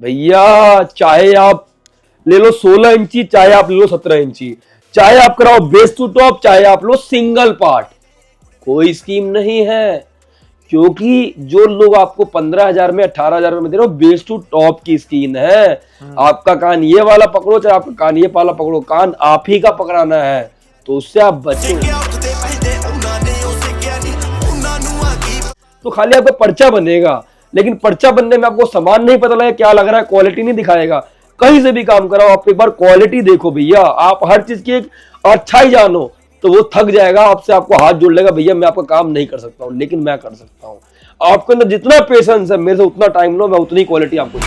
भैया चाहे आप ले लो 16 इंची, चाहे आप ले लो 17 इंची, चाहे आप कराओ बेस टू टॉप, चाहे आप लो सिंगल पार्ट, कोई स्कीम नहीं है। क्योंकि जो लोग आपको 15,000 में 18,000 में दे रहे हो, बेस टू टॉप की स्कीम है। आपका कान ये वाला पकड़ो, चाहे आपका कान ये वाला पकड़ो, कान आप ही का पकड़ाना है, तो उससे आप बचो। तो खाली आपका पर्चा बनेगा, लेकिन पर्चा बनने में आपको सामान नहीं पता लगा क्या लग रहा है, क्वालिटी नहीं दिखाएगा। कहीं से भी काम कराओ, आप एक बार क्वालिटी देखो भैया, आप हर चीज की एक अच्छाई जानो, तो वो थक जाएगा आपसे, आपको हाथ जोड़ लेगा, भैया मैं आपका काम नहीं कर सकता हूँ, लेकिन मैं कर सकता हूँ। आपके अंदर जितना पेशेंस है, मेरे से उतना टाइम लो, मैं उतनी क्वालिटी आपको।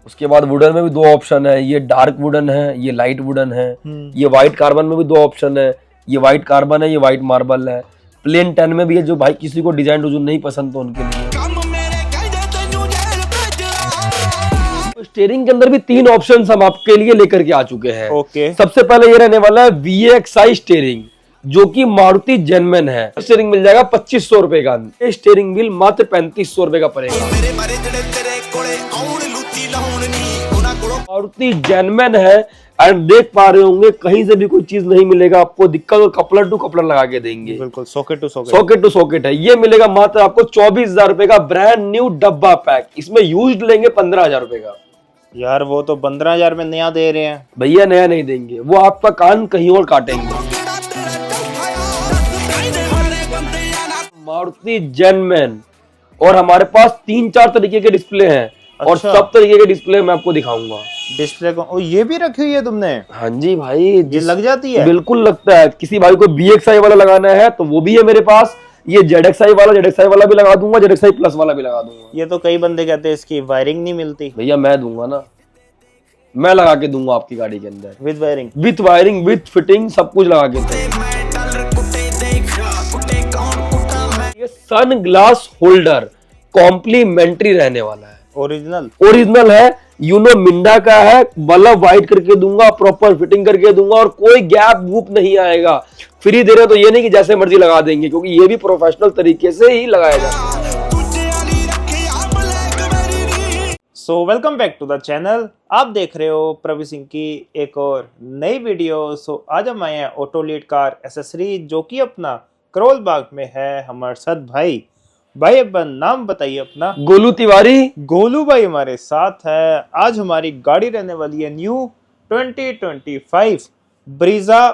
उसके बाद वुडन में भी दो ऑप्शन है, ये डार्क वुडन है, ये लाइट वुडन है। ये व्हाइट कार्बन में भी दो ऑप्शन है, ये व्हाइट कार्बन है, ये व्हाइट मार्बल है। प्लेन 10 में भी है, जो भाई किसी को डिजाइन डिजाइन नहीं पसंद तो उनके लिए। स्टीयरिंग के अंदर भी 3 ऑप्शन हम आपके लिए लेकर के आ चुके हैं। ओके। सबसे पहले ये रहने वाला है VXI स्टीयरिंग, जो कि मारुति जेनमन है। स्टीयरिंग मिल जाएगा 2500 रुपए का, स्टीयरिंग व्हील मात्र 3500 रुपए का पड़ेगा। मारुति जेनमन है, एंड देख पा रहे होंगे कहीं से भी कोई चीज नहीं मिलेगा आपको दिक्कत, और कपलर टू कपलर लगा के देंगे, बिल्कुल socket to socket, socket to socket है। ये मिलेगा मात्र आपको 24,000 रुपए का ब्रांड न्यू डब्बा पैक। इसमें यूज्ड लेंगे 15,000 रुपए का। यार वो तो 15,000 में नया दे रहे हैं। भैया नया नहीं देंगे, वो आपका कान कहीं और काटेंगे। मारुति जेनमन, और हमारे पास 3-4 तरीके के डिस्प्ले हैं। और अच्छा। सब तरीके के डिस्प्ले मैं आपको दिखाऊंगा। डिस्प्ले को ओ, ये भी रखी हुई है तुमने? हाँ जी भाई, ये लग जाती है? बिल्कुल लगता है। किसी भाई को VXI वाला लगाना है तो वो भी है मेरे पास। ये ZXI वाला भी लगा दूंगा, ZXI प्लस वाला भी लगा दूंगा। ये तो कई बंदे कहते हैं इसकी वायरिंग नहीं मिलती। भैया मैं दूंगा ना, मैं लगा के दूंगा आपकी गाड़ी के अंदर, with wiring, with wiring, with fitting, सब कुछ लगा के दूंगा। ये सन ग्लास होल्डर कॉम्प्लीमेंट्री रहने वाला है। ओरिजिनल है, यूनो मिंडा का है। बल्ब वाइट करके दूंगा, प्रॉपर फिटिंग करके दूंगा, और कोई गैप वूप नहीं आएगा। फ्री दे रहे हो तो ये नहीं कि जैसे मर्जी लगा देंगे, क्योंकि ये भी प्रोफेशनल तरीके से ही लगाया जाता है। So welcome back to the channel. आप देख रहे हो प्रवीण सिंह की एक और नई वीडियो। सो आज हम आए हैं ऑटो लीड कार एसेसरी, जो कि अपना करोल बाग में है हमारे साथ भाई अपन नाम बताइए अपना। गोलू तिवारी। गोलू भाई हमारे साथ है। आज हमारी गाड़ी रहने वाली है न्यू 2025 ब्रीजा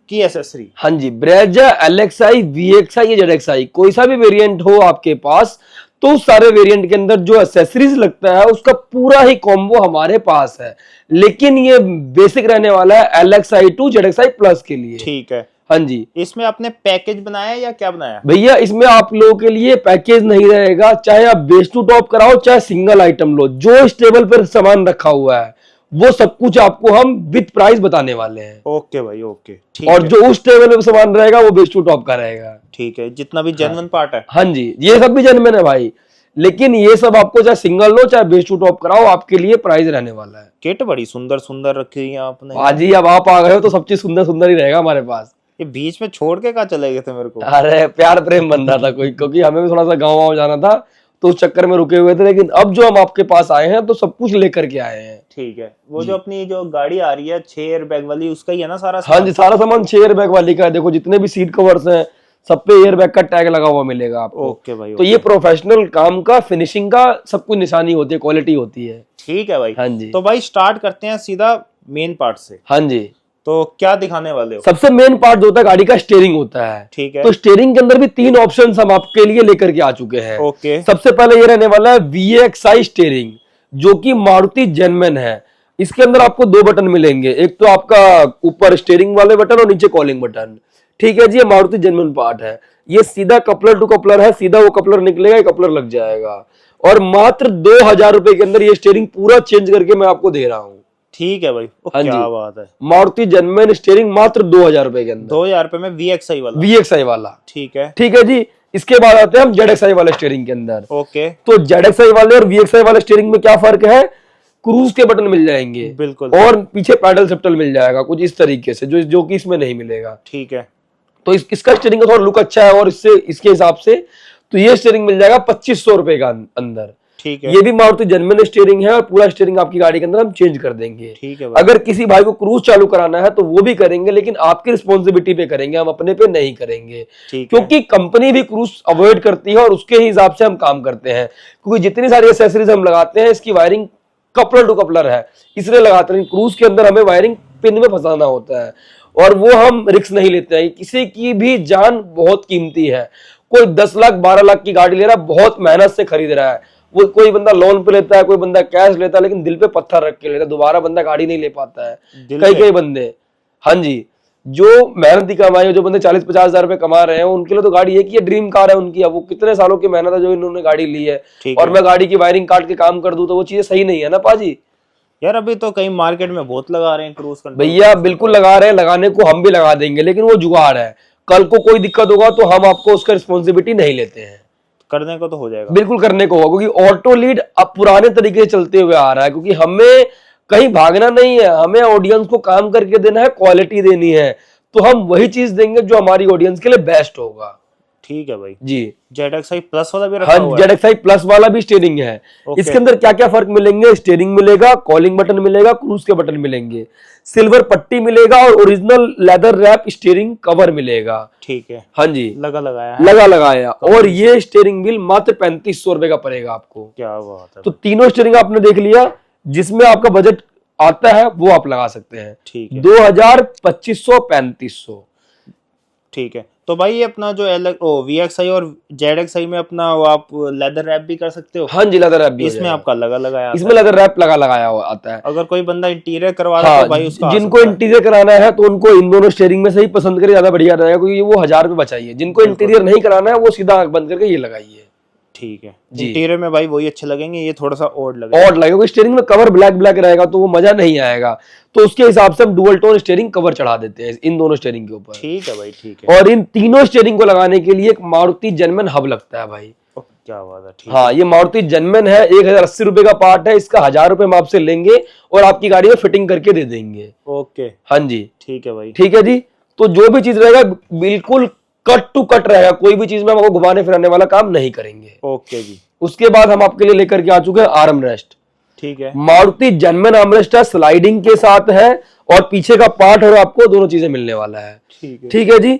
की एसेसरी। हाँ जी, ब्रेजा, LXI, VXI या ZXI, कोई सा भी वेरिएंट हो आपके पास, तो सारे वेरिएंट के अंदर जो एक्सेसरीज लगता है उसका पूरा ही कॉम्बो हमारे पास है। लेकिन ये बेसिक रहने वाला है LXI to ZXI प्लस के लिए। ठीक है। हाँ जी। इसमें आपने पैकेज बनाया या क्या बनाया? भैया इसमें आप लोगों के लिए पैकेज नहीं रहेगा, चाहे आप बेस टू टॉप कराओ, चाहे सिंगल आइटम लो, जो इस टेबल पर सामान रखा हुआ है वो सब कुछ आपको हम विद प्राइस बताने वाले हैं। ओके भाई, ओके। और जो उस टेबल पे सामान रहेगा वो बेस टू टॉप का रहेगा। ठीक है, जितना भी जेन्युइन पार्ट है। हाँ जी, ये सब भी जेन्युइन है भाई, लेकिन ये सब आपको चाहे सिंगल लो चाहे बेस टू टॉप कराओ, आपके लिए प्राइस रहने वाला है। किट बड़ी सुंदर सुंदर रखी हुई है आपने। हाजी, अब आप आ गए हो तो सब चीज सुंदर सुंदर ही रहेगा हमारे पास। ये बीच में छोड़ के कहाँ चले गए थे मेरे को? अरे प्यार प्रेम बन रहा था कोई, क्योंकि हमें भी थोड़ा सा गाँव वाँव जाना था, तो उस चक्कर में रुके हुए थे। लेकिन अब जो हम आपके पास आए हैं तो सब कुछ लेकर के आए हैं। ठीक है। वो जो अपनी जो गाड़ी आ रही है 6 एयर बैग वाली, उसका ही है ना सारा? हाँ जी, सारा सामान 6 एयर बैग वाली का है। देखो जितने भी सीट कवर्स हैं सब पे एयर बैग का टैग लगा हुआ मिलेगा आपको। ओके भाई। तो ये प्रोफेशनल काम का, फिनिशिंग का सब कुछ निशानी होती है, क्वालिटी होती है। ठीक है भाई। हाँ जी। तो भाई स्टार्ट करते हैं सीधा मेन पार्ट से। हाँ जी। तो क्या दिखाने वाले हो? सबसे मेन पार्ट जो होता है गाड़ी का, स्टीयरिंग होता है। ठीक है। तो स्टीयरिंग के अंदर भी 3 ऑप्शंस हम आपके लिए लेकर के आ चुके हैं। ओके। सबसे पहले ये रहने वाला है VXI स्टीयरिंग, जो कि मारुति जेनमन है। इसके अंदर आपको 2 बटन मिलेंगे, एक तो आपका ऊपर स्टीयरिंग वाले बटन और नीचे कॉलिंग बटन। ठीक है जी, ये मारुति जेनमन पार्ट है। ये सीधा कपलर टू कपलर है, सीधा वो कपलर निकलेगा, ये कपलर लग जाएगा। और मात्र 2,000 रुपए के अंदर ये स्टीयरिंग पूरा चेंज करके मैं आपको दे रहा हूँ। ठीक है भाई। हाँ क्या जी, बात है। मारुति जेनमन स्टीयरिंग मात्र 2,000 रुपए के अंदर। 2,000 रुपए में VXI वाला? VXI वाला। ठीक है। ठीक है जी। इसके बाद आते हैं हम ZXI वाले स्टीयरिंग के अंदर। ओके। तो ZXI वाले और VXI वाले स्टीयरिंग में क्या फर्क है? क्रूज के बटन मिल जाएंगे, बिल्कुल, और पीछे पैडल शिफ्टर मिल जाएगा कुछ इस तरीके से, जो कि इसमें नहीं मिलेगा। ठीक है। तो इसका स्टीयरिंग का थोड़ा लुक अच्छा है, और इसके हिसाब से तो ये स्टीयरिंग मिल जाएगा 2500 रुपए का अंदर। ठीक है। ये भी मारुति जेन्युइन स्टीयरिंग है और पूरा स्टीयरिंग आपकी गाड़ी के अंदर हम चेंज कर देंगे। ठीक है भाई। अगर किसी भाई को क्रूज चालू कराना है तो वो भी करेंगे, लेकिन आपकी रिस्पॉन्सिबिलिटी पे करेंगे, हम अपने पे नहीं करेंगे, क्योंकि कंपनी भी क्रूज अवॉइड करती है और उसके हिसाब से हम काम करते हैं। क्योंकि जितनी सारी एक्सेसरीज हम लगाते हैं इसकी वायरिंग कपलर टू कपलर है, इसलिए लगाते हैं। क्रूज के अंदर हमें वायरिंग पिन में फंसाना होता है और वो हम रिस्क नहीं लेते हैं। किसी की भी जान बहुत कीमती है। कोई 10 लाख 12 लाख की गाड़ी ले रहा है, बहुत मेहनत से खरीद रहा है, वो कोई बंदा लोन पे लेता है, कोई बंदा कैश लेता है, लेकिन दिल पे पत्थर रख के लेता है, दोबारा बंदा गाड़ी नहीं ले पाता है। कई बंदे, हाँ जी, जो मेहनत की कमाई है, जो बंदे 40-50 हजार रुपए कमा रहे हैं, उनके लिए तो गाड़ी एक ही ड्रीम कार है उनकी। अब वो कितने सालों की मेहनत है जो इन्होंने गाड़ी ली है, और मैं गाड़ी की वायरिंग काट के काम कर दूं तो वो चीजें सही नहीं है ना पाजी। यार अभी तो कई मार्केट में बहुत लगा रहे हैं क्रूज कंट्रोल। भैया बिल्कुल लगा रहे हैं, लगाने को हम भी लगा देंगे, लेकिन वो जुगाड़ है। कल को कोई दिक्कत होगा तो हम आपको उसका रिस्पॉन्सिबिलिटी नहीं लेते हैं। करने को तो हो जाएगा, बिल्कुल करने को होगा, क्योंकि ऑटो लीड अब पुराने तरीके से चलते हुए आ रहा है। क्योंकि हमें कहीं भागना नहीं है, हमें ऑडियंस को काम करके देना है, क्वालिटी देनी है, तो हम वही चीज देंगे जो हमारी ऑडियंस के लिए बेस्ट होगा। ठीक है भाई जी। ZXi प्लस वाला भी रखा हुआ है। ZXi प्लस वाला भी स्टीयरिंग है। इसके अंदर क्या क्या फर्क मिलेंगे? स्टीयरिंग मिलेगा, कॉलिंग बटन मिलेगा, क्रूज के बटन मिलेंगे, सिल्वर पट्टी मिलेगा और original leather wrap steering cover मिलेगा। ठीक है, हाँ जी, लगा लगाया। और ये स्टीयरिंग व्हील मात्र 3500 रुपए का पड़ेगा आपको। क्या बात है। तो तीनों स्टीयरिंग आपने देख लिया, जिसमें आपका बजट आता है वो आप लगा सकते हैं। ठीक है, 2000, 2500, 3500। ठीक है। तो भाई ये अपना जो VXi और ZXi में अपना वो आप लेदर रैप भी कर सकते हो। हाँ जी, लेदर रैप भी इसमें आपका लगाया, इसमें लेदर रैप लगाया हुआ आता है। अगर कोई बंदा इंटीरियर करवा रहा है तो भाई उसका, जिनको इंटीरियर कराना है तो उनको इन दोनों स्टीयरिंग में से ही पसंद करे, ज्यादा बढ़िया रहेगा, क्योंकि वो 1000 रुपए बचाइए। जिनको इंटीरियर नहीं कराना है वो सीधा बंद करके ये लगाइए। ठीक है, इंटीरियर में भाई वही अच्छे लगेंगे, ये थोड़ा सा ऑड लगेगा। क्योंकि स्टीयरिंग में कवर ब्लैक रहेगा तो वो मजा नहीं आएगा, तो उसके हिसाब से हम डुअल टोन स्टीयरिंग कवर चढ़ा देते हैं इन दोनों स्टीयरिंग के ऊपर। ठीक है भाई, ठीक है। और इन तीनों स्टीयरिंग को लगाने के लिए एक मारुति जेन्युइन हब लगता है भाई। क्या बात है। ठीक हाँ, ये मारुति जेन्युइन है, 1080 रुपए का पार्ट है, इसका 1000 रुपए हम आपसे लेंगे और आपकी गाड़ी में फिटिंग करके दे देंगे। ओके, हाँ जी, ठीक है भाई। ठीक है जी। तो जो भी चीज रहेगा बिल्कुल कट टू कट रहेगा, कोई भी चीज में हम आपको घुमाने फिराने वाला काम नहीं करेंगे। ओके जी। उसके बाद हम आपके लिए लेकर के आ चुके हैं आर्म रेस्ट। ठीक है, मारुति जेन्युइन आर्म रेस्ट है, स्लाइडिंग के साथ है और पीछे का पार्ट और आपको दोनों चीजें मिलने वाला है। ठीक है जी।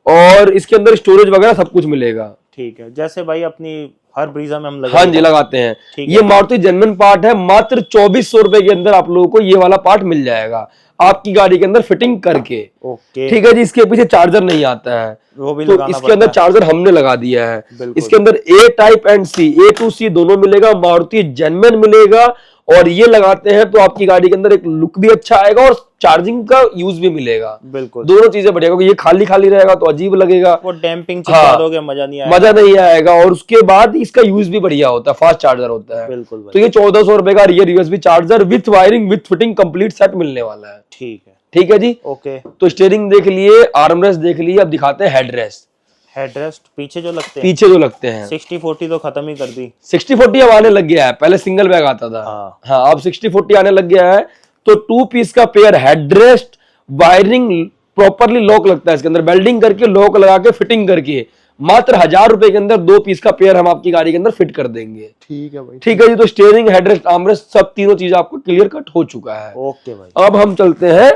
और इसके अंदर स्टोरेज वगैरह सब कुछ मिलेगा। ठीक है, जैसे भाई अपनी हर ब्रीजा में हम हाँ जी लगाते हैं। ये मारुति जेन्युइन पार्ट है, मात्र 2400 रुपए के अंदर आप लोगों को ये वाला पार्ट मिल जाएगा आपकी गाड़ी के अंदर फिटिंग करके। ओके, ठीक है जी। इसके पीछे चार्जर नहीं आता है, वो भी तो इसके अंदर चार्जर हमने लगा दिया है। इसके अंदर A type and A to C दोनों मिलेगा, मारुति जेन्युइन मिलेगा, और ये लगाते हैं तो आपकी गाड़ी के अंदर एक लुक भी अच्छा आएगा और चार्जिंग का यूज भी मिलेगा। बिल्कुल, दोनों चीजें बढ़िया, क्योंकि ये खाली खाली रहेगा तो अजीब लगेगा, वो डैम्पिंग चिपका दोगे मजा नहीं आएगा। और उसके बाद इसका यूज भी बढ़िया होता है, फास्ट चार्जर होता है। बिल्कुल। तो ये 1400 रुपए का rear USB charger with wiring with fitting complete set मिलने वाला है। ठीक है, ठीक है जी। ओके। तो स्टीयरिंग देख लिए, आर्म रेस्ट देख लिए, अब दिखाते हैं हेडरेस्ट। हेडरेस्ट पीछे जो लगते हैं 60-40 तो खत्म ही कर दी। 60-40 अब आने लग गया है, पहले सिंगल बैग आता था। हाँ, अब 60-40 आने लग गया है। तो 2 पीस का pair headrest, wiring properly lock लगता है इसके अंदर, वेल्डिंग करके लॉक लगा के फिटिंग करके मात्र 1000 रुपए के अंदर 2 पीस का पेयर हम आपकी गाड़ी के अंदर फिट कर देंगे। ठीक है भाई, ठीक है जी। तो स्टीयरिंग, हेडरेस्ट, आर्मरेस्ट सब तीनों चीज आपको क्लियर कट हो चुका है। ओके भाई। अब हम चलते हैं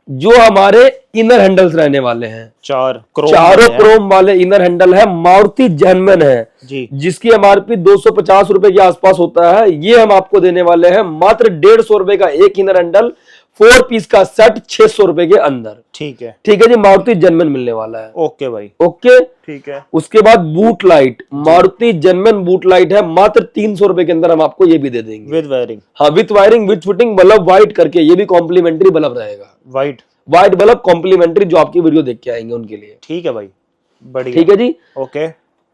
जो हमारे इनर हैंडल्स रहने वाले हैं। चारों क्रोम वाले इनर हैंडल है, मारुति जेन्युइन है जी, जिसकी MRP 250 रुपए के आसपास होता है। ये हम आपको देने वाले हैं मात्र 150 रुपए का एक इनर हैंडल, 4 पीस का सेट 600 रुपए के अंदर। ठीक है, ठीक है जी। मारुति जेन्युइन मिलने वाला है। ओके भाई, ओके, ठीक है। उसके बाद boot light, Maruti genuine boot light है, मात्र 300 रुपए के अंदर हम आपको ये भी दे देंगे विद वायरिंग। हाँ, with wiring with fitting, bulb white करके, ये भी कॉम्प्लीमेंट्री बल्ब रहेगा। व्हाइट बल्ब कॉम्प्लीमेंट्री, जो आपकी वीडियो देख के आएंगे उनके लिए। ठीक है भाई, बढ़िया। ठीक है जी। ओके।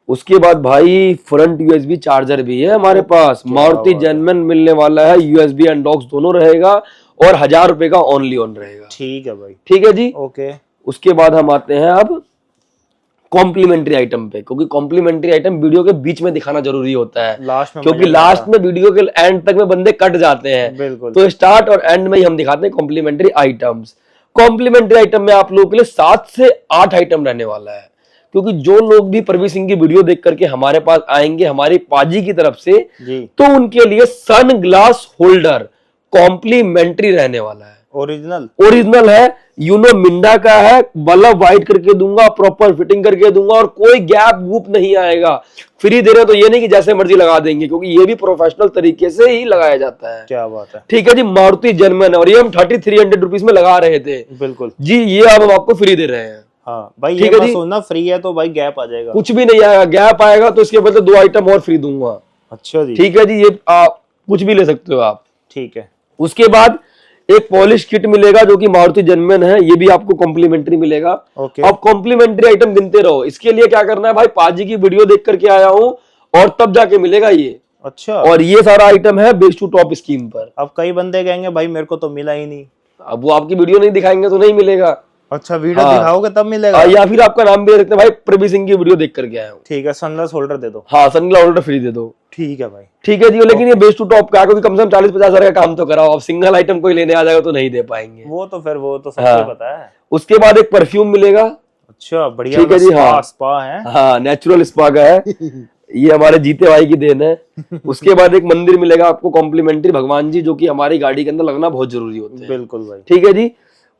उसके बाद भाई फ्रंट USB चार्जर भी है हमारे पास, मारुति जेन्युइन मिलने वाला है, USB एंड डॉक्स दोनों रहेगा और 1000 रुपए का ओनली ऑन रहेगा। ठीक है भाई, ठीक है जी। ओके। उसके बाद हम आते हैं अब कॉम्प्लीमेंट्री आइटम पे, क्योंकि कॉम्प्लीमेंट्री आइटम वीडियो के बीच में दिखाना जरूरी होता है लास्ट में, क्योंकि लास्ट में वीडियो के एंड तक में बंदे कट जाते हैं। बिल्कुल। तो स्टार्ट और एंड में ही हम दिखाते हैं कॉम्प्लीमेंट्री आइटम्स। कॉम्प्लीमेंट्री आइटम में आप लोगों के लिए 7 से 8 आइटम रहने वाला है, क्योंकि जो लोग भी प्रवीण सिंह की वीडियो देख करके हमारे पास आएंगे हमारी पाजी की तरफ से जी। तो उनके लिए सन ग्लास होल्डर कॉम्प्लीमेंट्री रहने वाला है। ओरिजिनल है, मिंडा का है, बल्ब वाइट करके दूंगा, प्रॉपर फिटिंग करके दूंगा और कोई गैप वूप नहीं आएगा। फ्री दे रहे तो ये नहीं कि जैसे मर्जी लगा देंगे, क्योंकि ये भी प्रोफेशनल तरीके से ही लगाया जाता है। क्या बात है। ठीक है जी, मारुति जर्मन, और ये हम 3300 रुपीज में लगा रहे थे। बिल्कुल जी, ये अब हम आपको फ्री दे रहे हैं। हाँ भाई, ठीक ये है जी, सोचना फ्री है तो भाई गैप आ जाएगा। कुछ भी नहीं आएगा, गैप आएगा तो इसके बदले 2 आइटम और फ्री दूंगा। अच्छा जी। ठीक है जी, ये आप कुछ भी ले सकते हो आप। ठीक है। उसके बाद एक पॉलिश किट मिलेगा जो कि मारुति जर्मन है, ये भी आपको कॉम्प्लीमेंट्री मिलेगा। अब कॉम्प्लीमेंट्री आइटम गिनते रहो। इसके लिए क्या करना है भाई, पाजी की वीडियो देख करके आया हूं और तब जाके मिलेगा ये। अच्छा। और ये सारा आइटम है बेस टू टॉप स्कीम पर। अब कई बंदे कहेंगे भाई मेरे को तो मिला ही नहीं। अब वो आपकी वीडियो नहीं दिखाएंगे तो नहीं मिलेगा। अच्छा, वीडियो दिखाओगे तब मिलेगा। या फिर आपका नाम भी दे सकते हैं भाई, प्रवीण सिंह की वीडियो देख करके आया हूँ। ठीक है, सनग्लास होल्डर दे दो। हाँ, सनग्लास होल्डर फ्री दे दो। ठीक है भाई। ठीक है जी, लेकिन ये बेस टू टॉप का, क्योंकि कम से कम 40-50 हजार का काम तो कराओ। अब सिंगल आइटम कोई लेने आ जाएगा तो नहीं दे पाएंगे। वो तो सबको पता है। उसके बाद एक परफ्यूम मिलेगा। अच्छा, बढ़िया। ठीक है जी। हाँ, स्पा है। हाँ, नेचुरल स्पा का है। ये हमारे जीते भाई की देन है। उसके बाद एक मंदिर मिलेगा आपको कॉम्प्लीमेंट्री, भगवान जी, जो कि हमारी गाड़ी के अंदर लगना बहुत जरूरी होते हैं। बिल्कुल भाई। ठीक है जी।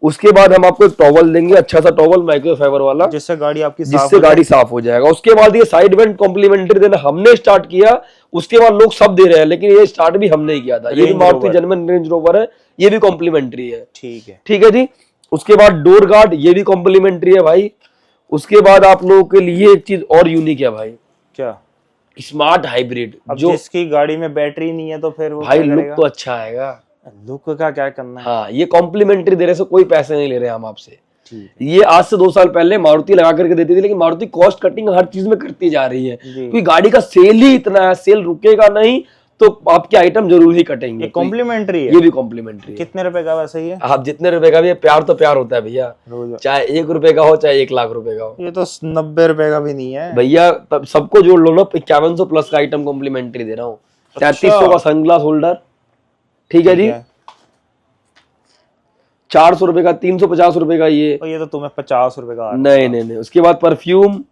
उसके बाद हम आपको एक टॉवल देंगे, अच्छा सा टॉवल माइक्रोफाइबर वाला, जिससे गाड़ी आपकी गाड़ी साफ हो जाएगा। उसके बाद ये साइड वेंट कॉम्प्लीमेंट्री देना हमने स्टार्ट किया, उसके बाद लोग सब दे रहे हैं, लेकिन ये स्टार्ट भी हमने ही किया था। ये भी मारुति जर्मन रेंज रोवर है, ये भी कॉम्प्लीमेंट्री है। ठीक है। ठीक है जी। उसके बाद डोर गार्ड, ये भी कॉम्प्लीमेंट्री है भाई। उसके बाद आप लोगों के लिए एक चीज और यूनिक है भाई। क्या? Smart hybrid. जो जिसकी गाड़ी में बैटरी नहीं है तो फिर वो भाई लुक तो अच्छा आएगा। लुक का क्या करना है? हाँ, ये कॉम्प्लीमेंट्री दे रहे से कोई पैसे नहीं ले रहे हम आपसे। ये आज से 2 साल पहले मारुति लगा करके देती थी, लेकिन मारुति कॉस्ट कटिंग हर चीज में करती जा रही है, क्योंकि गाड़ी का सेल ही इतना है, सेल रुकेगा नहीं तो आपके आइटम जरूर ही कटेंगे। कॉम्प्लीमेंट्री है। ये भी कॉम्प्लीमेंट्री है। कितने रुपए का वैसे ही है? आप जितने रुपए का भी, प्यार तो प्यार होता है भैया, चाहे 1 रुपए का हो चाहे 1 लाख रुपए का हो। ये तो 90 रुपए का भी नहीं है भैया, सबको जोड़ लो ना, 5100 प्लस का आइटम कॉम्प्लीमेंट्री दे रहा हूँ। 3300 का सनग्लास होल्डर। ठीक है जी। 400 रुपए का, 350 रुपए का ये तो तुम्हें 50 रुपए का। नहीं। उसके बाद परफ्यूम,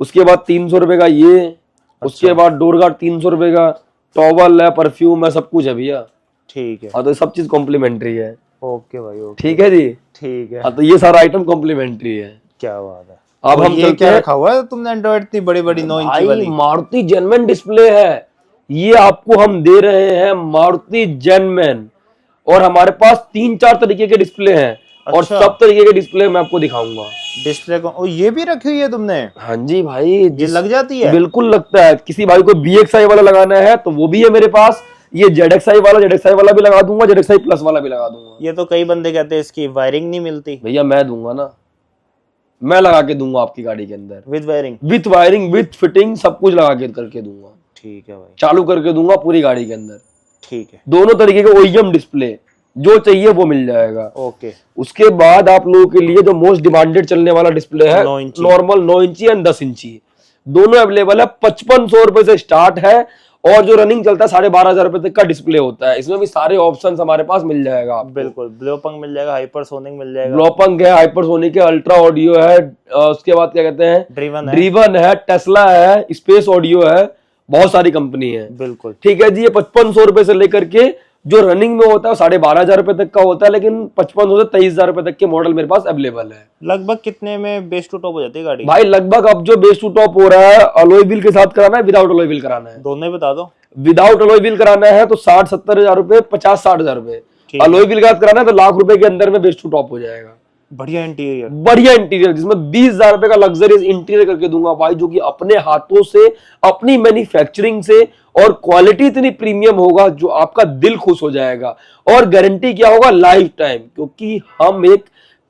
उसके बाद 300 रुपए का ये। उसके बाद डोर गार्ड 300 रुपए का, टॉवल है, परफ्यूम है, सब कुछ है भैया। ठीक है। हाँ, तो सब चीज कॉम्प्लीमेंट्री है। ओके भाई, ओके। ठीक है जी। ठीक है। हाँ, तो ये सारा आइटम कॉम्प्लीमेंट्री है। क्या बात है। अब हम ये क्या रखा हुआ है तुमने एंड्रॉइड इतनी बड़ी बड़ी 9 इंच वाली? मारुति जर्मन डिस्प्ले है ये, आपको हम दे रहे हैं मारुति जर्मन। और हमारे पास 3-4 तरीके के डिस्प्ले हैं। और सब तरीके के डिस्प्ले मैं आपको दिखाऊंगा। डिस्प्ले को ये भी रखी हुई है तुमने? हाँ जी भाई। ये लग जाती है? बिल्कुल लगता है। किसी भाई को BXI वाला लगाना है तो वो भी है मेरे पास। ये ZXI वाला भी लगा दूंगा, ZXI प्लस वाला भी लगा दूंगा। ये तो कई बंदे कहते हैं इसकी वायरिंग नहीं मिलती। भैया मैं दूंगा ना, मैं लगा के दूंगा आपकी गाड़ी के अंदर, विद वायरिंग विद फिटिंग, सब कुछ लगा के करके दूंगा। ठीक है भाई। चालू करके दूंगा पूरी गाड़ी के अंदर। ठीक है। दोनों तरीके के OEM डिस्प्ले, जो चाहिए वो मिल जाएगा। ओके। उसके बाद आप लोगों के लिए जो मोस्ट डिमांडेड चलने वाला डिस्प्ले है, 9 इंची, नॉर्मल 9 इंची एंड 10 इंची, दोनों अवेलेबल है। 5500 रुपए से स्टार्ट है और जो रनिंग चलता है 12,500 रुपए तक का डिस्प्ले होता है। इसमें भी सारे ऑप्शंस हमारे पास मिल जाएगा आपको। बिल्कुल, ब्लोपंग मिल जाएगा, हाइपरसोनिक मिल जाएगा। ब्लोपंग है, हाइपरसोनिक है, अल्ट्रा ऑडियो है, उसके बाद क्या कहते हैं, ड्रीवन है, टेस्ला है, स्पेस ऑडियो है, बहुत सारी कंपनी है। बिल्कुल। ठीक है जी। ये 5500 रुपए से लेकर के जो रनिंग में होता है 12,500 रुपए तक का होता है, लेकिन 5500 से 23,000 रुपए तक के मॉडल मेरे पास अवेलेबल है। लगभग कितने में बेस टू टॉप हो जाती है गाड़ी? भाई लगभग अब जो बेस टू टॉप हो रहा है, अलॉय व्हील के साथ कराना है, विदाउट अलॉय व्हील कराना है? दोनों ही बता दो। विदाउट अलॉय व्हील कराना है तो 60-70 हजार रुपए, 50-60 हजार रुपए। अलॉय व्हील के साथ कराना है तो लाख रुपए के अंदर में बेस टू टॉप हो जाएगा। बढ़िया इंटीरियर, जिसमें 20,000 रुपए का लग्जरियस इंटीरियर करके दूंगा भाई, जो कि अपने हाथों से, अपनी मैन्युफैक्चरिंग से, और क्वालिटी इतनी प्रीमियम होगा जो आपका दिल खुश हो जाएगा। और गारंटी क्या होगा, लाइफ टाइम, क्योंकि हम एक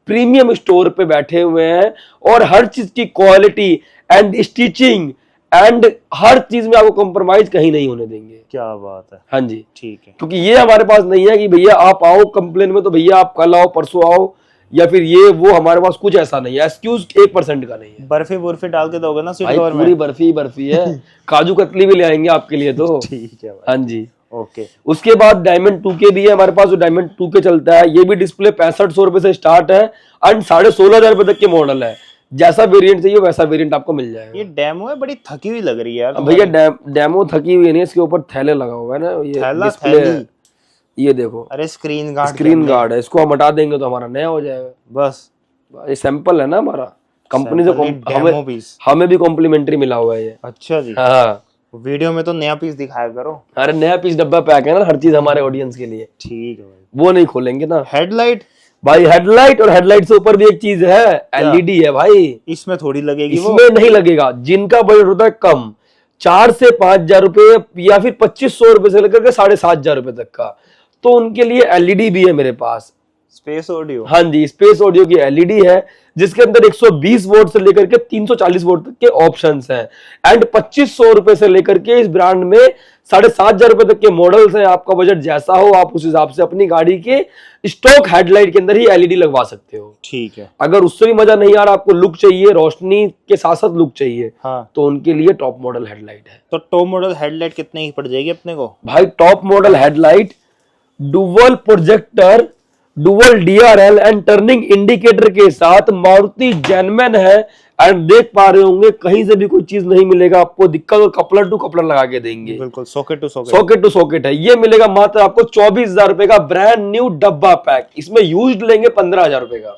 प्रीमियम स्टोर पे बैठे हुए हैं और हर चीज की क्वालिटी एंड स्टिचिंग एंड हर चीज में आपको कॉम्प्रोमाइज कहीं नहीं होने देंगे। क्या बात है। हाँ जी। ठीक है। क्योंकि ये हमारे पास नहीं है कि भैया आप आओ कंप्लेन में तो भैया आप कल आओ, परसों आओ, या फिर ये वो, हमारे पास कुछ ऐसा नहीं है। एक्सक्यूज 1% का नहीं है। बर्फी डाल के दोगे ना सीट कवर में? पूरी बर्फी है। काजू कतली भी ले आएंगे आपके लिए तो। ठीक है। हाँ जी। ओके। उसके बाद डायमंड 2K भी है हमारे पास, जो डायमंड 2K चलता है। ये भी डिस्प्ले 6500 रुपए से स्टार्ट है एंड 16,500 रुपए तक के मॉडल है। जैसा वेरिएंट चाहिए वैसा वेरिएंट आपको मिल जाएगा। ये डेमो है, बड़ी थकी हुई लग रही है यार। अब भैया डेमो थकी हुई नहीं, इसके ऊपर थैले लगा हुआ है ना, ये थैला डिस्प्ले है। थैली। ये देखो अरे स्क्रीन गार्ड, स्क्रीन गार्ड है, इसको हम हटा देंगे तो हमारा नया हो जाएगा। बस ये सैंपल है ना हमारा, कंपनी से डेमो पीस। हमें भी कॉम्प्लीमेंट्री मिला हुआ है ये। अच्छा जी। हाँ वीडियो में तो नया पीस दिखाया करो। अरे नया पीस डब्बा पैक है ना, हर चीज हमारे ऑडियंस के लिए। ठीक है भाई। वो नहीं खोलेंगे ना। हेडलाइट भाई हेडलाइट, और हेडलाइट से ऊपर भी एक चीज है, एलईडी है भाई। इसमें थोड़ी लगेगी वो? इसमें नहीं लगेगा। जिनका बजट होता है कम, 4 से 5 हजार रुपए या फिर 2500 रुपए से लेकर के 7,500 रुपए तक का, तो उनके लिए एलईडी भी है मेरे पास। Space audio? हाँ जी, स्पेस ऑडियो की एलईडी है, जिसके अंदर 120 वोल्ट से लेकर के 340 वोल्ट तक के ऑप्शंस हैं। एंड 2500 रुपए से लेकर के इस ब्रांड में 7,500 रुपए तक के मॉडल्स हैं। आपका बजट जैसा हो आप उस हिसाब से अपनी गाड़ी के स्टॉक हेडलाइट के अंदर ही एलईडी लगवा सकते हो। ठीक है। अगर उससे भी मजा नहीं आ रहा, आपको लुक चाहिए, रोशनी के साथ साथ लुक चाहिए, हाँ, तो उनके लिए टॉप मॉडल हेडलाइट है। तो टॉप मॉडल हेडलाइट कितने की पड़ जाएगी अपने को? भाई top model headlight dual projector, dual DRL and turning indicator के साथ मारुति जेनमैन है। एंड देख पा रहे होंगे कहीं से भी कोई चीज नहीं मिलेगा आपको दिक्कत, और कपलर टू कपलर लगा के देंगे। बिल्कुल socket to socket, socket to socket है। ये मिलेगा मात्र आपको 24,000 रुपए का ब्रांड न्यू डब्बा पैक। इसमें यूज्ड लेंगे 15,000 रुपए का।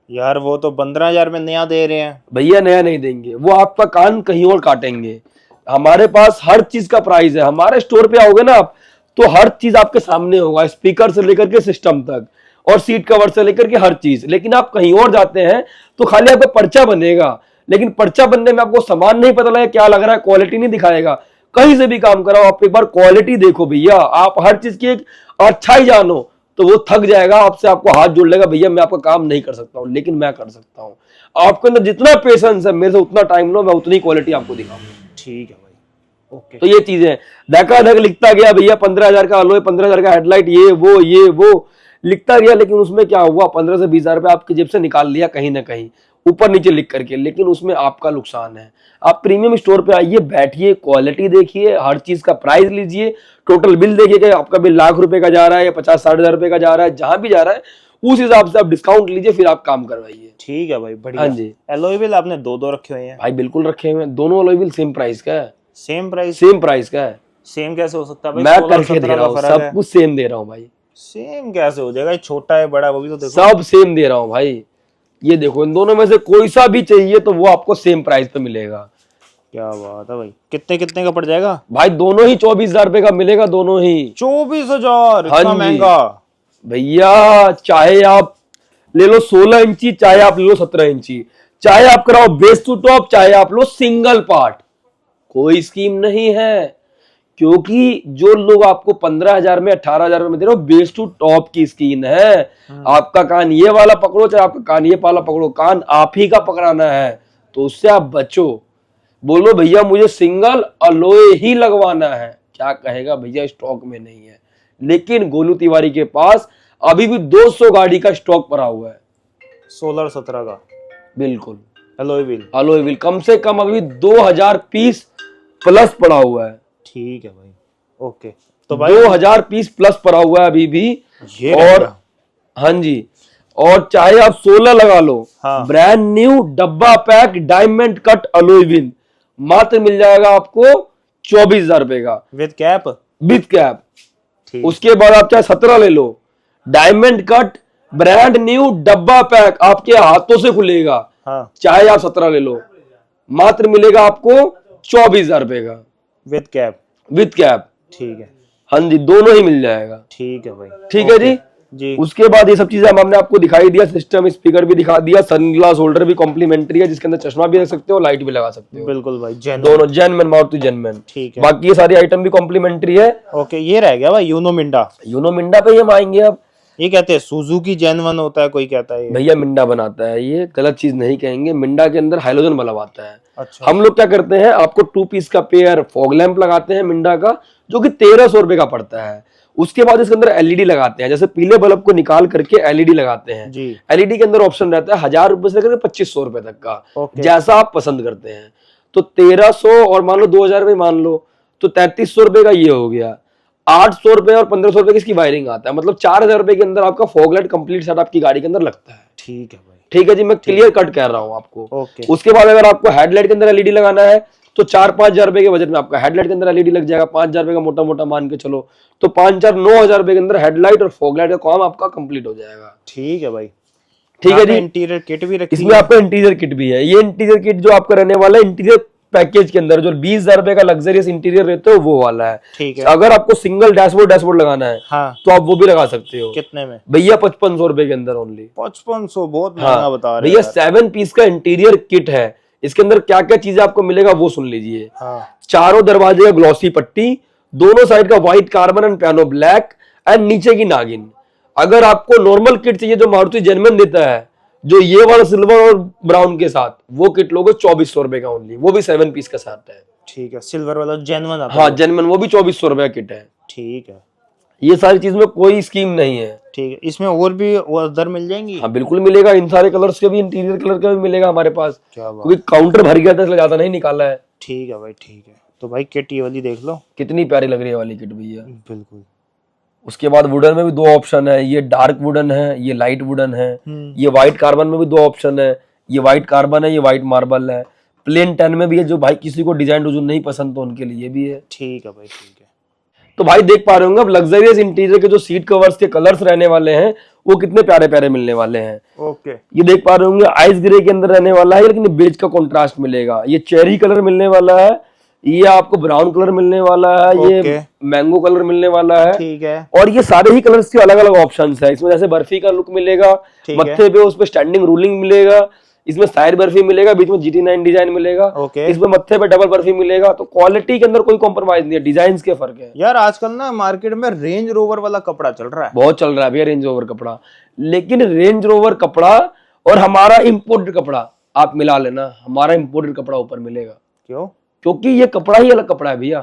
यार वो तो 15,000 में नया दे रहे हैं भैया। नया नहीं देंगे, वो आपका कान कहीं और काटेंगे। हमारे पास हर चीज का प्राइस है। हमारे स्टोर पे आओगे ना आप, तो हर चीज आपके सामने होगा, स्पीकर से लेकर के सिस्टम तक, और सीट कवर से लेकर के हर चीज। लेकिन आप कहीं और जाते हैं तो खाली आपका पर्चा बनेगा, लेकिन पर्चा बनने में आपको सामान नहीं पता लगा क्या लग रहा है, क्वालिटी नहीं दिखाएगा। कहीं से भी काम कराओ, आप एक बार क्वालिटी देखो भैया। आप हर चीज की एक अच्छाई जानो, तो वो थक जाएगा आपसे, आपको हाथ जोड़ लेगा, भैया मैं आपका काम नहीं कर सकता हूँ, लेकिन मैं कर सकता हूँ। आपके अंदर जितना पेशेंस है, मेरे से उतना टाइम लो, मैं उतनी क्वालिटी आपको दिखाऊंगा। ठीक है भाई, ओके। तो ये चीजें धकाधक लिखता गया भैया, 15,000 का अलोय, 15,000 का हेडलाइट, ये वो लिखता गया। लेकिन उसमें क्या हुआ, 15 से 20,000 रुपए आपकी जेब से निकाल लिया कहीं ना कहीं ऊपर नीचे लिख करके, लेकिन उसमें आपका नुकसान है। आप प्रीमियम स्टोर पे आइए, बैठिए, क्वालिटी देखिए, हर चीज का प्राइस लीजिए, टोटल बिल देखिए कि आपका बिल लाख रुपए का जा रहा है या 50-60 हजार रुपए का जा रहा है, जहां भी जा रहा है उस हिसाब से आप डिस्काउंट लीजिए, फिर आप काम करवाइए। ठीक है भाई, बढ़िया। हाँ जी। एलॉय व्हील आपने दो रखे हुए हैं? भाई बिल्कुल रखे हुए हैं, दोनों एलॉय व्हील सेम प्राइस का है। Same price? सेम प्राइस का है। सेम कैसे हो सकता है भाई? मैं करके दे रहा हूँ, सब कुछ सेम दे रहा हूँ भाई। सेम कैसे हो जाएगा? छोटा है बड़ा, वो भी तो देखो। सब सेम दे रहा हूँ भाई। ये देखो, इन दोनों में से कोई सा भी चाहिए तो वो आपको सेम प्राइस पे मिलेगा। क्या बात है भाई। कितने कितने का पड़ जाएगा भाई? दोनों ही 24,000 रुपए का मिलेगा, दोनों ही। 24,000? हाँ इतना जी। महंगा? भैया चाहे आप ले लो 16 इंची, चाहे आप ले लो 17 इंची, चाहे आप कराओ बेस टू टॉप, चाहे आप लो सिंगल पार्ट, कोई स्कीम नहीं है। क्योंकि जो लोग आपको 15,000 में 18,000 में दे रहे हो, बेस टू टॉप की स्कीम है। आपका कान ये वाला पकड़ो, चाहे आपका कान ये वाला पकड़ो, कान आप ही का पकड़ाना है, तो उससे आप बचो। बोलो भैया मुझे सिंगल अलॉय ही लगवाना है, क्या कहेगा भैया स्टॉक में नहीं है। लेकिन गोलू तिवारी के पास अभी भी 200 गाड़ी का स्टॉक पड़ा हुआ है, 16 और 17 का। बिल्कुल एलॉय व्हील? अलॉय व्हील कम से कम अभी 2,000 पीस प्लस पड़ा हुआ है। ठीक है भाई, ओके। तो भाई 2,000 पीस प्लस पड़ा हुआ है अभी भी। ये और हाँ जी, और चाहे आप 16 लगा लो, हाँ। ब्रांड न्यू डब्बा pack diamond cut alloy wheel मात्र मिल जाएगा आपको 24,000 रुपए का, विद कैप? With cap. ठीक। उसके बाद आप चाहे 17 ले लो, डायमंड कट ब्रांड न्यू डब्बा पैक आपके हाथों से खुलेगा। हाँ। चाहे आप 17 ले लो, मात्र मिलेगा आपको 24,000 रुपए का, विद कैप? With cap. ठीक है। हाँ जी, दोनों ही मिल जाएगा। ठीक है भाई, ठीक है जी। जी। उसके बाद ये सब चीजें हमने आपको दिखाई दिया, सिस्टम स्पीकर भी दिखा दिया, सनग्लास होल्डर भी कॉम्प्लीमेंट्री है, जिसके अंदर चश्मा भी रख सकते हो, लाइट भी लगा सकते हो। बिल्कुल भाई, दोनों जेनमैन, मारुति जेनमैन। ठीक है। बाकी ये सारी आइटम भी कॉम्प्लीमेंट्री है। ओके, ये रह गया भाई यूनो मिंडा। यूनो मिंडा पे हम आएंगे अब। ये कहते हैं सुजुकी जेन1 होता है, कोई कहता है ये। भैया मिंडा बनाता है, ये गलत चीज नहीं कहेंगे। मिंडा के अंदर हाइलोजन बल्ब आता है। अच्छा। हम लोग क्या करते हैं, आपको 2 पीस का पेयर फॉग लैंप लगाते हैं मिंडा का, जो कि 1,300 रुपए का पड़ता है। उसके बाद इसके अंदर एलईडी लगाते हैं, जैसे पीले बल्ब को निकाल करके एलईडी लगाते हैं जी। एलईडी के अंदर ऑप्शन रहता है 1,000 रुपए से लेकर 2,500 रुपए तक का, ओके। जैसा आप पसंद करते हैं। तो 1,300 और मान लो 2,000 रुपए मान लो, तो 3,300 रुपए का ये हो गया। 800 रुपए और 1500 रुपए की इसकी वायरिंग आता है, मतलब 4000 रुपए के अंदर आपका फॉग लाइट कंप्लीट सेट आपकी गाड़ी के अंदर लगता है। ठीक है भाई, ठीक है जी, मैं क्लियर कट कह रहा हूँ आपको। ओके। उसके बाद अगर आपको हेडलाइट के अंदर एलईडी लगाना है तो 4-5 हजार रुपए के बजट में आपका हेडलाइट के अंदर एलईडी लग जाएगा। 5 हजार रुपए का मोटा मोटा मान के चलो तो 5-4-9 हजार रुपए के अंदर हेडलाइट और फॉग लाइट का काम आपका कंप्लीट हो जाएगा। ठीक है भाई, ठीक है जी। इंटीरियर किट भी रखी इसमें आपका इंटीरियर किट भी है। ये इंटीरियर किट जो आपका रहने वाला है इंटीरियर पैकेज के अंदर, जो 20 हजार रुपए का लग्जरियस इंटीरियर रहता है वो वाला है। ठीक है। अगर आपको सिंगल डैशबोर्ड लगाना है हाँ, तो आप वो भी लगा सकते हो। कितने में भैया? 5500 रुपए के अंदर ओनली। 5500, बहुत महंगा बता रहे भैया। हैं। 7 पीस का इंटीरियर किट है। इसके अंदर क्या क्या चीजें आपको मिलेगा वो सुन लीजिए। हाँ, चारों दरवाजे का ग्लॉसी पट्टी, दोनों साइड का white carbon and piano black and नीचे की नागिन। अगर आपको नॉर्मल किट चाहिए जो मारुति जेन्युइन देता है, जो ये वाला सिल्वर और ब्राउन के साथ, वो किट लोगे 2400 रुपए का ओनली, वो भी 7 पीस का सेट है। ठीक है, सिल्वर वाला जेन्युइन आता है। हाँ जेन्युइन, वो भी 2400 रुपए का किट है। ठीक है, ये सारी चीज में कोई स्कीम नहीं है। ठीक है। इसमें और भी अदर मिल जाएंगी? हाँ बिल्कुल मिलेगा, इन सारे कलर्स के भी, इंटीरियर कलर का भी मिलेगा हमारे पास, क्या बात। क्योंकि काउंटर भर गया था इसलिए ज्यादा नहीं निकाला है। ठीक है भाई, ठीक है। तो भाई किट ये वाली देख लो, कितनी प्यारी लग रही है वाली किट भैया। बिल्कुल। उसके बाद वुडन में भी 2 ऑप्शन है, ये डार्क वुडन है, ये लाइट वुडन है। ये व्हाइट कार्बन में भी 2 ऑप्शन है, ये व्हाइट कार्बन है, ये व्हाइट मार्बल है। प्लेन 10 में भी है, जो भाई किसी को डिजाइन डिजाइन नहीं पसंद तो उनके लिए भी है। ठीक है भाई, ठीक है। तो भाई देख पा रहे होंगे अब लग्जरियस इंटीरियर के जो सीट कवर्स के कलर्स रहने वाले हैं वो कितने प्यारे प्यारे मिलने वाले हैं। ओके। ये देख पा रहे होंगे आइस ग्रे के अंदर रहने वाला है, लेकिन बेज का कॉन्ट्रास्ट मिलेगा। ये चेरी कलर मिलने वाला है, ये आपको ब्राउन कलर मिलने वाला है, ये मैंगो कलर मिलने वाला है। ठीक है। और ये सारे ही कलर्स के अलग अलग ऑप्शंस है। इसमें जैसे बर्फी का लुक मिलेगा, मत्थे पे उस पे स्टैंडिंग रूलिंग मिलेगा, इसमें साइड बर्फी मिलेगा, बीच में GT9 डिजाइन मिलेगा। इसमें मत्थे पे डबल बर्फी मिलेगा। तो क्वालिटी के अंदर कोई कॉम्प्रोमाइज नहीं है, डिजाइन के फर्क है। यार आजकल ना मार्केट में रेंज रोवर वाला कपड़ा चल रहा है, बहुत चल रहा है भैया रेंज रोवर कपड़ा, लेकिन रेंज रोवर कपड़ा और हमारा इम्पोर्टेड कपड़ा आप मिला लेना, हमारा इम्पोर्टेड कपड़ा ऊपर मिलेगा। क्यों? क्योंकि ये कपड़ा ही अलग कपड़ा है भैया।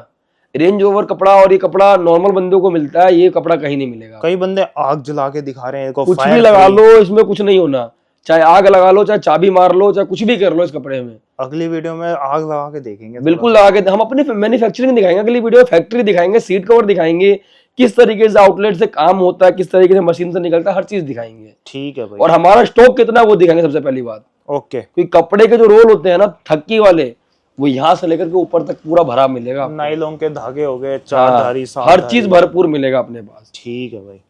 रेंज रोवर कपड़ा और ये कपड़ा नॉर्मल बंदों को मिलता है, ये कपड़ा कहीं नहीं मिलेगा। कई बंदे आग जला के दिखा रहे हैं, कुछ भी लगा लो, इसमें कुछ नहीं होना। चाहे आग लगा लो, चाहे चाबी मार लो, चाहे कुछ भी कर लो इस कपड़े में। अगली वीडियो में आग लगा के देखेंगे, बिल्कुल लगा के, हम अपनी मैन्युफैक्चरिंग दिखाएंगे अगली वीडियो, फैक्ट्री दिखाएंगे, सीट कवर दिखाएंगे, किस तरीके से आउटलेट से काम होता है, किस तरीके से मशीन से निकलता है, हर चीज दिखाएंगे। ठीक है भाई। और हमारा स्टॉक कितना वो दिखाएंगे सबसे पहली बात। ओके। क्योंकि कपड़े के जो रोल होते हैं ना थक्की वाले, वो यहाँ से लेकर के ऊपर तक पूरा भरा मिलेगा। नायलॉन के धागे हो गए, 4 धारी, 7 हर चीज भरपूर मिलेगा अपने पास। ठीक है भाई।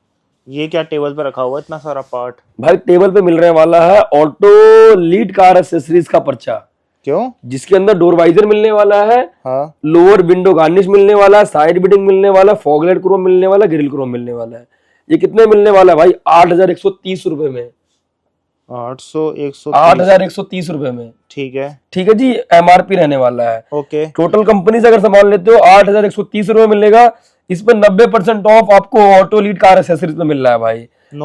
ये क्या टेबल पे रखा हुआ है इतना सारा पार्ट? भाई टेबल पे मिलने वाला है ऑटो लीड कार एक्सेसरीज का पर्चा। क्यों? जिसके अंदर डोर वाइजर मिलने वाला है, हाँ, लोअर विंडो गार्निश मिलने वाला है, साइड बिडिंग मिलने वाला है, फॉग लाइट क्रोम मिलने वाला है, ग्रिल क्रोम मिलने वाला है। ये कितने मिलने वाला है भाई? 8130 रुपए में। 8130 रुपए में। ठीक है, ठीक है जी, MRP रहने वाला है। ओके। टोटल कंपनी से अगर सामान लेते हो 8130 रुपए मिलेगा। इस पे 90% ऑफ आपको ऑटो लीड कार एक्सेसरीज में मिल रहा है भाई।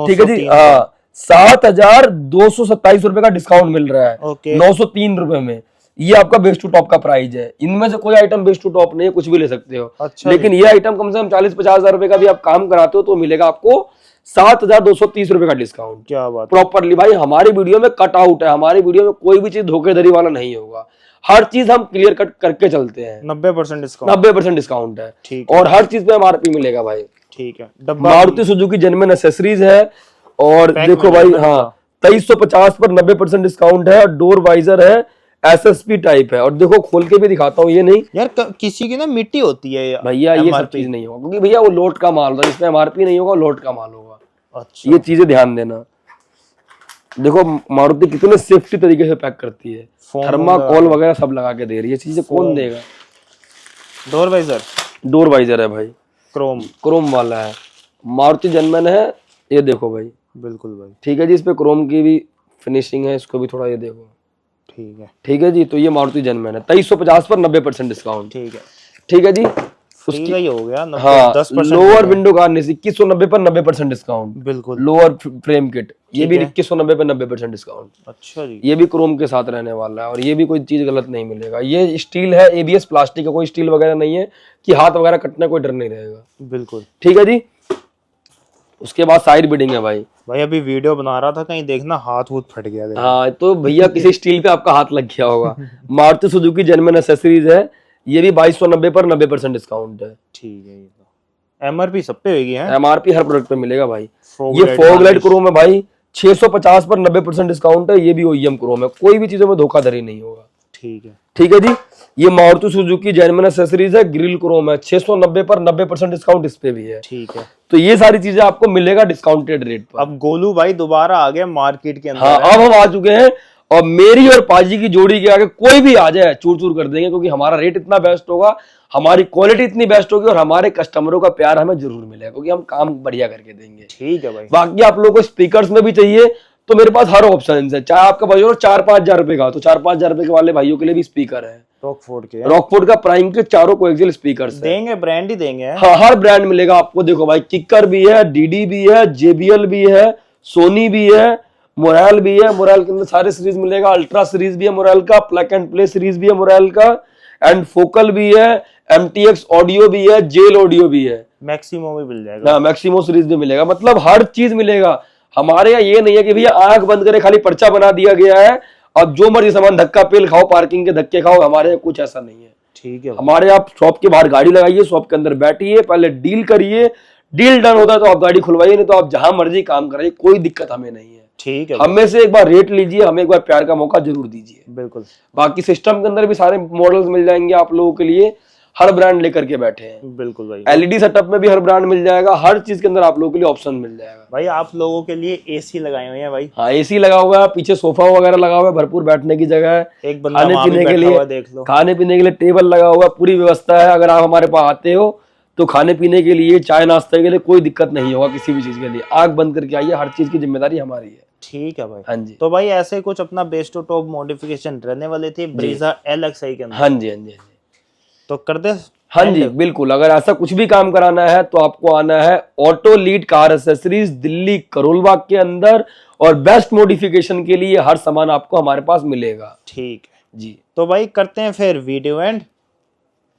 ठीक है जी, हाँ 7227 रुपए का डिस्काउंट मिल रहा है। ओके। 903 रुपए में। ये आपका बेस्ट टू टॉप का प्राइस है। इनमें से कोई आइटम बेस्ट टू टॉप नहीं है, कुछ भी ले सकते हो। अच्छा, लेकिन ये आइटम कम से कम 40-50 हजार रुपए का भी आप काम कराते हो तो मिलेगा आपको 7230 रुपए का डिस्काउंट। क्या बात। प्रॉपरली भाई हमारी वीडियो में कट आउट है, हमारी वीडियो में कोई भी चीज धोखेधड़ी वाला नहीं होगा। हर चीज हम क्लियर कट करके चलते हैं। 90% डिस्काउंट। 90% डिस्काउंट है। ठीक। और हर चीज पे MRP मिलेगा भाई। ठीक है। डब्बा मारुति सुजुकी जेन्युइन एक्सेसरीज है। और देखो भाई, हाँ 2350 पर 90% डिस्काउंट है। डोर वाइजर है, SSP टाइप है। और देखो खोल के भी दिखाता हूँ, ये नहीं यार किसी की ना मिट्टी होती है भैया, ये सब चीज नहीं होगा, क्योंकि भैया वो लोट का माल होगा, जिसमें MRP नहीं होगा लोट का माल होगा। अच्छा। ये चीजें ध्यान देना। देखो मारुति कितने सेफ्टी तरीके से पैक करती है, थर्माकोल वगैरह सब लगा के दे रही है। चीजें कौन देगा? डोर वाइजर, डोर वाइजर है भाई, क्रोम वाला है, मारुति जेन्युइन है। ये देखो भाई, बिल्कुल भाई। ठीक है जी, इस पे क्रोम की भी फिनिशिंग है, इसको भी थोड़ा ये देखो। ठीक है। ठीक है जी, तो ये मारुति जेन्युइन है। 2350 पर 90% डिस्काउंट। ठीक है। ठीक है जी, उसकी ही हो गया 90, हाँ 10% लोअर विंडो गार्निश 2190 पर 90% डिस्काउंट। बिल्कुल। लोअर फ्रेम किट ये भी 2190 पर 90% डिस्काउंट। अच्छा जी। ये भी क्रोम के साथ रहने वाला है और ये भी कोई चीज गलत नहीं मिलेगा। ये स्टील है, ABS प्लास्टिक का, कोई स्टील वगैरह नहीं है कि हाथ वगैरह कटने कोई डर नहीं रहेगा। बिल्कुल। ठीक है जी, उसके बाद साइड बिडिंग है भाई। भाई अभी वीडियो बना रहा था, कहीं देखना हाथ फट गया। हाँ तो भैया किसी स्टील पे आपका हाथ लग गया होगा। मारुति सुजुकी जेन्युइन एक्सेसरीज है, ये भी 2290 पर 90% डिस्काउंट है। ठीक है। एमआरपी सब पे होगी है। एमआरपी हर प्रोडक्ट पे मिलेगा भाई। Fog ये light fog light varnish। Chrome है भाई, 650 पर 90% डिस्काउंट है। ये भी ओईएम क्रोम है, कोई भी चीजों में धोखाधड़ी नहीं होगा। ठीक है। ठीक है जी। ये मारुति सुजुकी जेन्युइन एक्सेसरीज है, ग्रिल क्रोम है, 690 पर 90% डिस्काउंट इस पे भी है। ठीक है। तो ये सारी चीजें आपको मिलेगा डिस्काउंटेड रेट पर। अब गोलू भाई दोबारा आ गए मार्केट के अंदर। हाँ, अब हम आ चुके हैं और मेरी और पाजी की जोड़ी के आगे कोई भी आ जाए चूर चूर कर देंगे, क्योंकि हमारा रेट इतना बेस्ट होगा, हमारी क्वालिटी इतनी बेस्ट होगी और हमारे कस्टमरों का प्यार हमें जरूर मिलेगा, क्योंकि हम काम बढ़िया करके देंगे। ठीक है भाई। बाकी आप लोगों को स्पीकर्स में भी चाहिए तो मेरे पास हर ऑप्शन है। चाहे आपका बजट हो 4-5 हजार रुपए का, तो 4-5 हजार रुपए के वाले भाइयों के लिए भी स्पीकर है। रॉकफोर्ड का प्राइम के चारों कोएक्सियल स्पीकर्स देंगे, ब्रांड ही देंगे। हाँ, हर ब्रांड मिलेगा आपको। देखो भाई, किकर भी है, डीडी भी है, जेबीएल भी है, सोनी भी है, मोराल भी है। मोराल के अंदर सारे सीरीज मिलेगा। अल्ट्रा सीरीज भी है मोराल का, प्लग एंड प्ले सीरीज भी है मोराल का, एंड फोकल भी है, एमटीएक्स ऑडियो भी है, जेल ऑडियो भी है, मैक्सिमो भी मिल जाएगा। मैक्सिमो सीरीज भी मिलेगा। मतलब हर चीज मिलेगा हमारे यहाँ। ये नहीं है कि भैया आंख बंद करे खाली पर्चा बना दिया गया है, अब जो मर्जी सामान धक्का पेल खाओ, पार्किंग के धक्के खाओ। हमारे यहाँ कुछ ऐसा नहीं है। ठीक है। हमारे आप शॉप के बाहर गाड़ी लगाइए, शॉप के अंदर बैठिए, पहले डील करिए, डील डन होता है तो आप गाड़ी खुलवाइए, नहीं तो आप जहां मर्जी काम कराइए, कोई दिक्कत हमें नहीं है। ठीक है। हमें से एक बार रेट लीजिए, हमें एक बार प्यार का मौका जरूर दीजिए। बिल्कुल। बाकी सिस्टम के अंदर भी सारे मॉडल्स मिल जाएंगे आप लोगों के लिए, हर ब्रांड लेकर के बैठे हैं। बिल्कुल भाई। एलईडी सेटअप में भी हर ब्रांड मिल जाएगा, हर चीज के अंदर आप लोगों के लिए ऑप्शन मिल जाएगा। भाई आप लोगों के लिए एसी लगाए हुए हैं भाई। हाँ, एसी लगा हुआ है, पीछे सोफा वगैरह लगा हुआ है, भरपूर बैठने की जगह है। एक बंदा खाने वहां भी पीने के बैठा हुआ लिए, देख लो। खाने पीने के लिए टेबल लगा हुआ है, पूरी व्यवस्था है। अगर आप हमारे पास आते हो तो खाने पीने के लिए, चाय नाश्ते के लिए कोई दिक्कत नहीं होगा किसी भी चीज के लिए। आंख बंद करके आइए, हर चीज की जिम्मेदारी हमारी है। ठीक है भाई। हाँ जी। तो भाई ऐसे कुछ अपना बेस्ट टू टॉप मॉडिफिकेशन रहने वाले थे ब्रीजा एलएक्सआई के अंदर। हाँ जी, हाँ जी, हाँ जी। तो कर दे। हाँ जी, बिल्कुल। अगर ऐसा कुछ भी काम कराना है तो आपको आना है auto lead car accessories, Delhi Karol Bagh के अंदर, और बेस्ट मॉडिफिकेशन के लिए हर सामान आपको हमारे पास मिलेगा। ठीक है जी। तो भाई करते हैं फिर वीडियो एंड।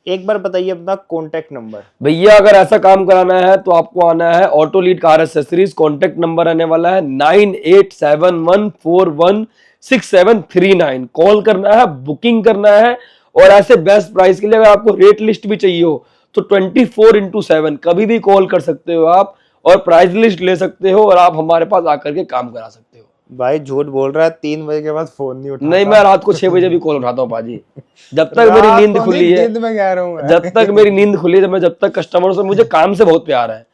एक बार बताइए अपना कॉन्टेक्ट नंबर। भैया अगर ऐसा काम कराना है तो आपको आना है auto lead car accessories. Contact number आने वाला है 9871416739। कॉल करना है, बुकिंग करना है, और ऐसे बेस्ट प्राइस के लिए अगर आपको रेट लिस्ट भी चाहिए हो तो 24/7 कभी भी कॉल कर सकते हो आप, और प्राइस लिस्ट ले सकते हो, और आप हमारे पास आकर के काम करा सकते हो। भाई झूठ बोल रहा है, 3 बजे के बाद फोन नहीं उठाता। नहीं, मैं रात को 6 बजे भी कॉल उठाता हूँ पाजी, जब तक मेरी नींद खुली है। मैं कह रहा हूँ जब तक मेरी नींद खुली है, जब तक कस्टमरों से, मुझे काम से बहुत प्यार है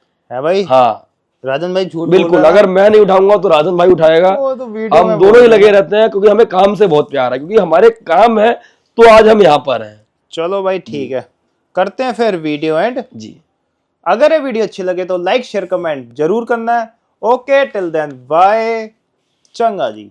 भाई। हाँ राजन भाई झूठ बिल्कुल। अगर मैं नहीं उठाऊंगा तो राजन भाई उठाएगा। हम दोनों ही लगे रहते हैं, क्योंकि हमें काम से बहुत प्यार है, क्योंकि हमारे काम है तो आज हम यहाँ पर हैं। चलो भाई ठीक है, करते हैं फिर वीडियो एंड जी। अगर ये वीडियो अच्छी लगे तो लाइक शेयर कमेंट जरूर करना है। ओके टिल देन बाय, चंगा जी।